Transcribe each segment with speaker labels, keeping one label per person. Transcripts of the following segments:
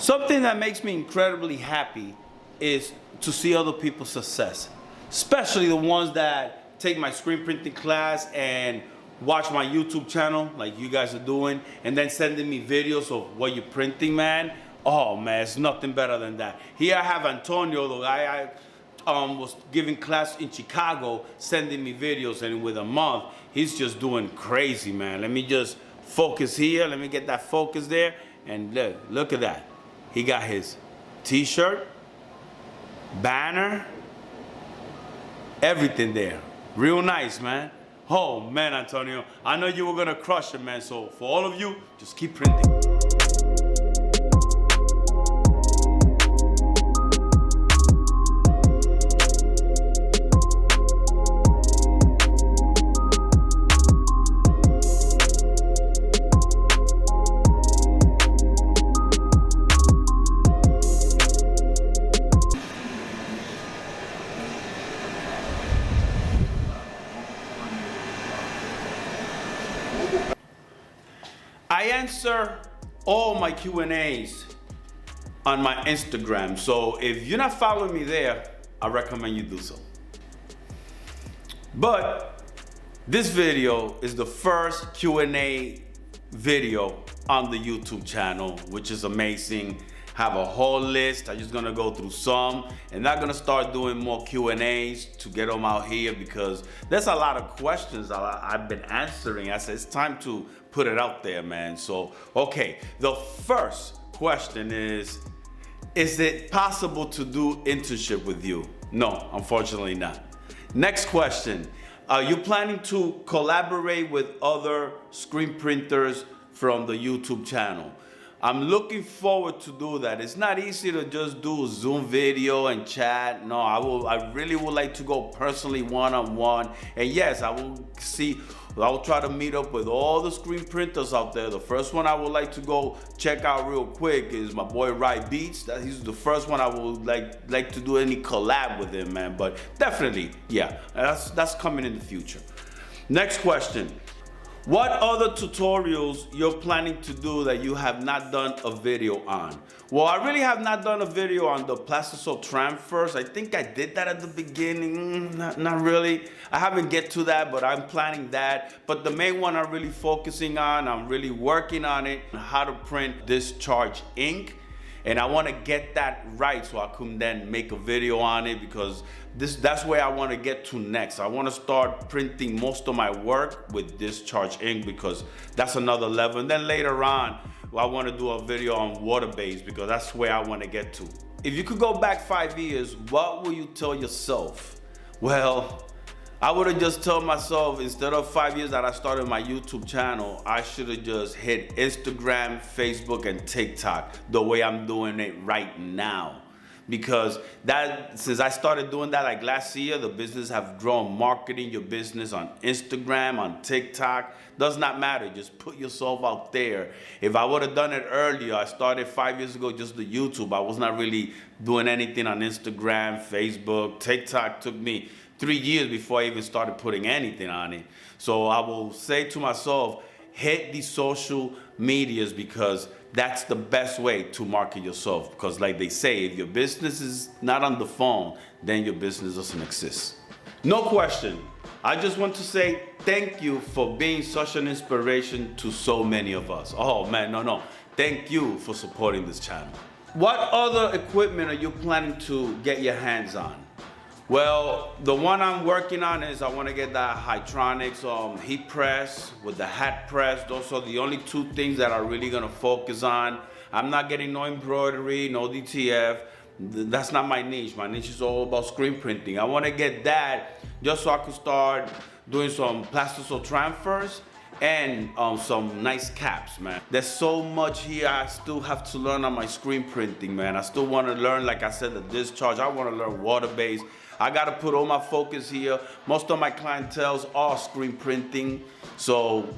Speaker 1: Something that makes me incredibly happy is to see other people's success, especially the ones that take my screen printing class and watch my YouTube channel like you guys are doing, and then sending me videos of what you're printing, man. Oh man, it's nothing better than that. Here I have Antonio, the guy I was giving class in Chicago, sending me videos, and within a month, he's just doing crazy, man. Let me just focus here. Let me get that focus there, and look at that. He got his t-shirt, banner, everything there. Real nice, man. Oh, man, Antonio, I know you were gonna crush it, man. So for all of you, just keep printing. I answer all my Q&As on my Instagram, so if you're not following me there, I recommend you do so. But this video is the first Q&A video on the YouTube channel, which is amazing. Have a whole list. I'm just gonna go through some, and not gonna start doing more Q&As to get them out here because there's a lot of questions I've been answering. I said it's time to put it out there, man. So, okay, the first question is it possible to do internship with you? No, unfortunately not. Next question, are you planning to collaborate with other screen printers from the YouTube channel? I'm looking forward to do that. It's not easy to just do a Zoom video and chat. No, I really would like to go personally one-on-one. And yes, I'll try to meet up with all the screen printers out there. The first one I would like to go check out real quick is my boy Rye Beats. He's the first one I would like to do any collab with him, man. But definitely, yeah, that's coming in the future. Next question. What other tutorials you're planning to do that you have not done a video on? Well, I really have not done a video on the plastisol transfers. I think I did that at the beginning, not really. I haven't get to that, but I'm planning that. But the main one I'm really focusing on, I'm really working on it, how to print discharge ink. And I want to get that right so I can then make a video on it, because that's where I want to get to next. I want to start printing most of my work with discharge ink because that's another level. And then later on, I want to do a video on water-based because that's where I want to get to. If you could go back 5 years, what will you tell yourself? Well, I would have just told myself, instead of 5 years that I started my YouTube channel, I should have just hit Instagram, Facebook, and TikTok the way I'm doing it right now. Because since I started doing that like last year, the business have grown. Marketing your business on Instagram, on TikTok, does not matter. Just put yourself out there. If I would have done it earlier, I started 5 years ago just the YouTube. I was not really doing anything on Instagram, Facebook, TikTok. Took me 3 years before I even started putting anything on it. So I will say to myself, hit these social medias because that's the best way to market yourself. Because like they say, if your business is not on the phone, then your business doesn't exist. No question. I just want to say thank you for being such an inspiration to so many of us. Oh man, no. Thank you for supporting this channel. What other equipment are you planning to get your hands on? Well, the one I'm working on is I want to get that Hydronics heat press with the hat press. Those are the only two things that I'm really going to focus on. I'm not getting no embroidery, no DTF. That's not my niche. My niche is all about screen printing. I want to get that just so I can start doing some plastisol transfers and some nice caps, man. There's so much here I still have to learn on my screen printing, man. I still want to learn, like I said, the discharge. I want to learn water-based. I got to put all my focus here. Most of my clientele are screen printing. So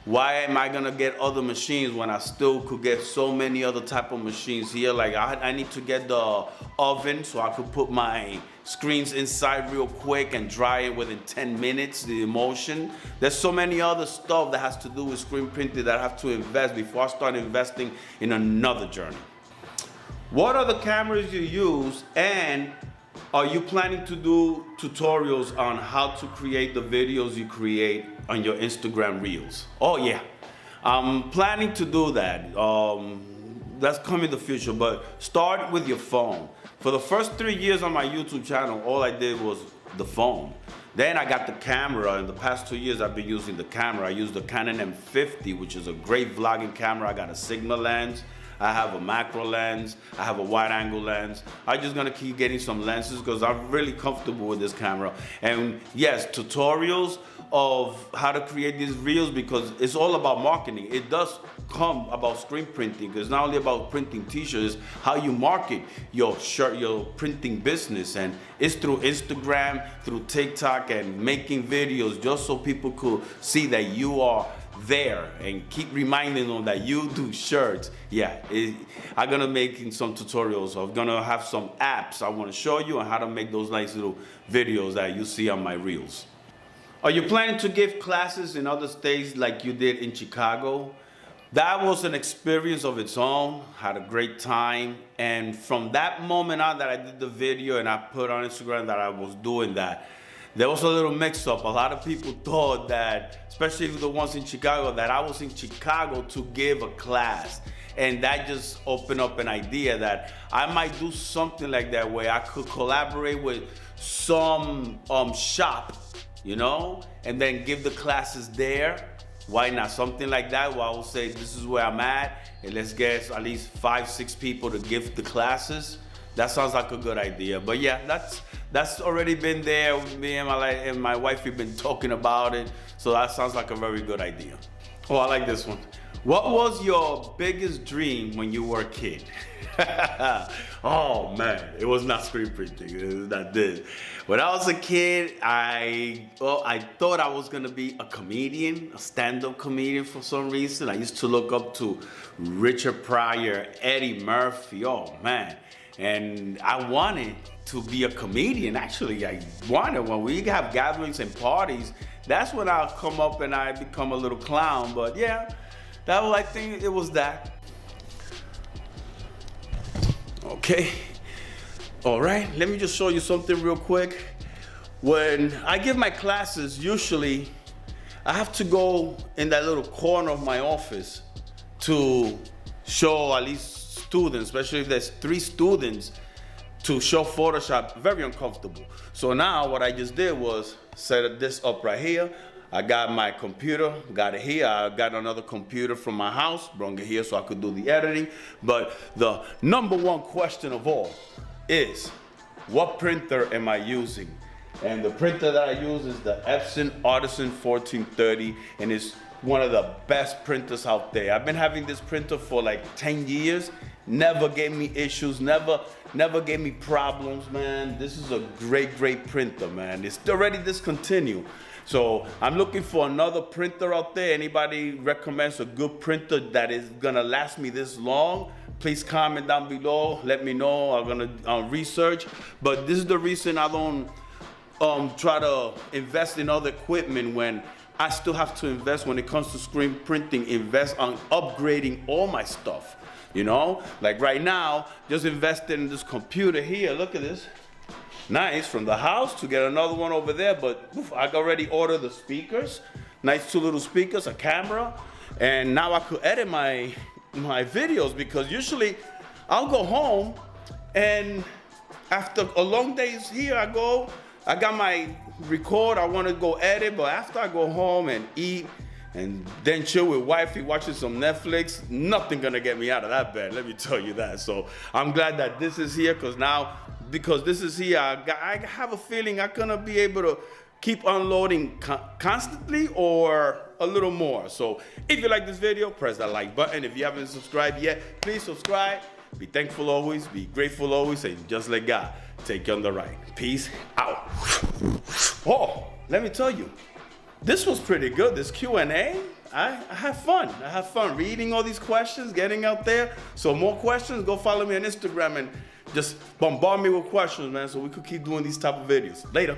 Speaker 1: why am I gonna get other machines when I still could get so many other type of machines here? Like I need to get the oven so I could put my screens inside real quick and dry it within 10 minutes, the emulsion. There's so many other stuff that has to do with screen printing that I have to invest before I start investing in another journey. What are the cameras you use, and are you planning to do tutorials on how to create the videos you create on your Instagram Reels? Oh yeah, I'm planning to do that. That's coming in the future, but start with your phone. For the first 3 years on my YouTube channel, all I did was the phone. Then I got the camera. In the past 2 years, I've been using the camera. I use the Canon M50, which is a great vlogging camera. I got a Sigma lens. I have a macro lens. I have a wide angle lens. I'm just gonna keep getting some lenses because I'm really comfortable with this camera. And yes, tutorials of how to create these reels, because it's all about marketing. It does come about screen printing. It's not only about printing t-shirts, it's how you market your shirt, your printing business. And it's through Instagram, through TikTok, and making videos just so people could see that you are there and keep reminding them that you do shirts. Yeah, I'm gonna make some tutorials. I'm gonna have some apps I want to show you on how to make those nice little videos that you see on my reels. Are you planning to give classes in other states like you did in Chicago? That was an experience of its own. Had a great time. And from that moment on that I did the video and I put on Instagram that I was doing that, there was a little mix up. A lot of people thought that, especially the ones in Chicago, that I was in Chicago to give a class. And that just opened up an idea that I might do something like that where I could collaborate with some shop, you know, and then give the classes there. Why not? Something like that where I will say, this is where I'm at, and let's get at least 5-6 people to give the classes. That sounds like a good idea. But yeah, that's already been there. Me and my wife, we've been talking about it. So that sounds like a very good idea. Oh, I like this one. What was your biggest dream when you were a kid? Oh man, it was not screen printing. It was not this. When I was a kid, I thought I was gonna be a comedian, a stand-up comedian for some reason. I used to look up to Richard Pryor, Eddie Murphy. Oh man. And I wanted to be a comedian. Actually, I wanted, when we have gatherings and parties, that's when I'll come up and I become a little clown. But yeah, that was, I think it was that. Okay. All right, let me just show you something real quick. When I give my classes, usually I have to go in that little corner of my office to show at least students, especially if there's 3 students, to show Photoshop. Very uncomfortable. So now what I just did was set this up right here. I got my computer, got it here. I got another computer from my house, brought it here so I could do the editing. But the number one question of all is, what printer am I using? And the printer that I use is the Epson Artisan 1430, and it's one of the best printers out there. I've been having this printer for like 10 years. Never gave me issues, never gave me problems, man. This is a great printer, man. It's already discontinued. So I'm looking for another printer out there. Anybody recommends a good printer that is gonna last me this long? Please comment down below, let me know. I'm gonna research. But this is the reason I don't try to invest in other equipment when I still have to invest when it comes to screen printing, invest on upgrading all my stuff. You know, like right now, just invested in this computer here. Look at this. Nice, from the house to get another one over there, but I already ordered the speakers. Nice 2 little speakers, a camera, and now I could edit my videos, because usually I'll go home and after a long days here, I got my record, I want to go edit, but after I go home and eat and then chill with wifey, watching some Netflix, nothing gonna get me out of that bed, let me tell you that. So I'm glad that this is here, because this is here, I have a feeling I'm gonna be able to keep unloading constantly or a little more. So if you like this video, press that like button. If you haven't subscribed yet, please subscribe. Be thankful always, be grateful always, and just let God take you on the ride. Peace out. Oh, let me tell you, this was pretty good, this Q&A. I have fun. I have fun reading all these questions, getting out there. So more questions, go follow me on Instagram and just bombard me with questions, man, so we could keep doing these type of videos. Later.